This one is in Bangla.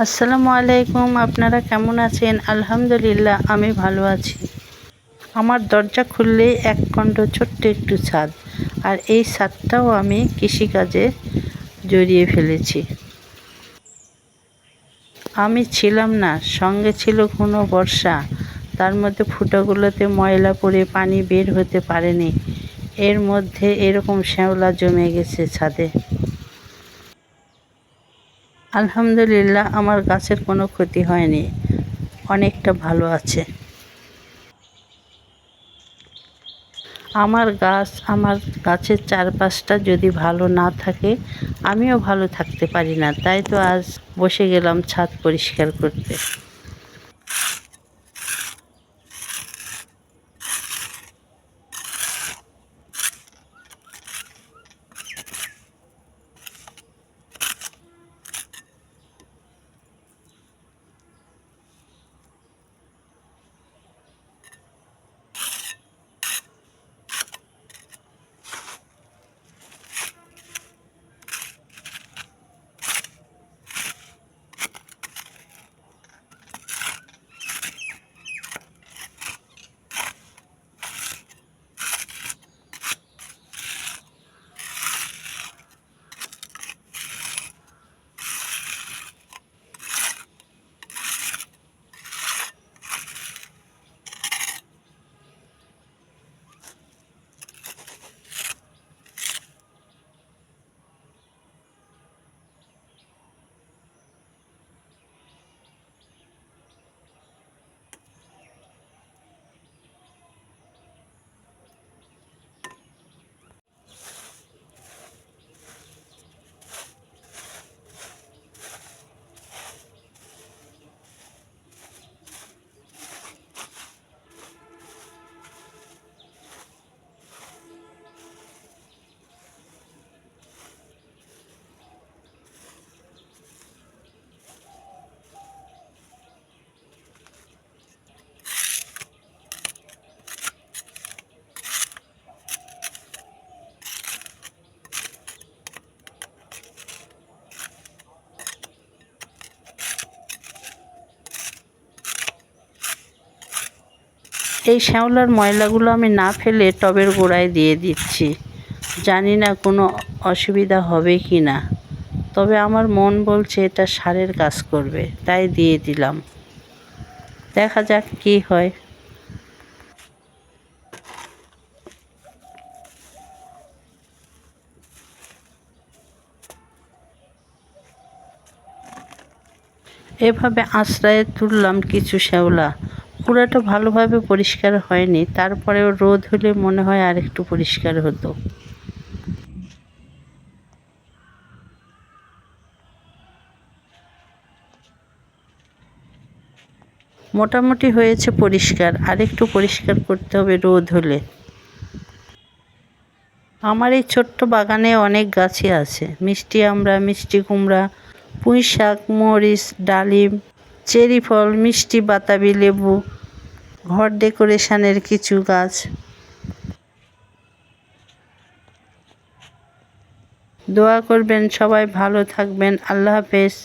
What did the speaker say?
আসসালামু আলাইকুম। আপনারা কেমন আছেন? আলহামদুলিল্লাহ আমি ভালো আছি। আমার দরজা খুললেই একখণ্ড ছোট্ট একটু ছাদ, আর এই ছাদটাও আমি কৃষিকাজে জড়িয়ে ফেলেছি। আমি ছিলাম না, সঙ্গে ছিল ঘন বর্ষা। তার মধ্যে ফুটোগুলোতে ময়লা পড়ে পানি বের হতে পারেনি। এর মধ্যে এরকম শ্যাওলা জমে গেছে ছাদে। আলহামদুলিল্লাহ আমার গাছের কোনো ক্ষতি হয়নি, অনেকটা ভালো আছে। আমার গাছের চারপাশটা যদি ভালো না থাকে, আমিও ভালো থাকতে পারি না। তাই তো আজ বসে গেলাম ছাদ পরিষ্কার করতে। এই শ্যাওলার ময়লাগুলো আমি না ফেলে টবের গোড়ায় দিয়ে দিচ্ছি। জানি না কোনো অসুবিধা হবে কি না, তবে আমার মন বলছে এটা সারের কাজ করবে, তাই দিয়ে দিলাম। দেখা যাক কি হয়। এভাবে আশ্রয়ে তুললাম কিছু শ্যাওলা। পুরাটা ভালোভাবে পরিষ্কার হয়নি, তারপরেও রোদ হলে মনে হয় আর একটু পরিষ্কার হতো। মোটামুটি হয়েছে পরিষ্কার, আর একটু পরিষ্কার করতে হবে রোদ হলে। আমার এই ছোট্ট বাগানে অনেক গাছই আছে, মিষ্টি আমড়া, মিষ্টি কুমড়া, পুঁই শাক, মরিচ, ডালিম, চেরি ফল, মিষ্টি বাতাবি লেবু, ঘর ডেকোরেশনের কিছু গাছ। দোয়া করবেন, সবাই ভালো থাকবেন। আল্লাহ হাফেজ।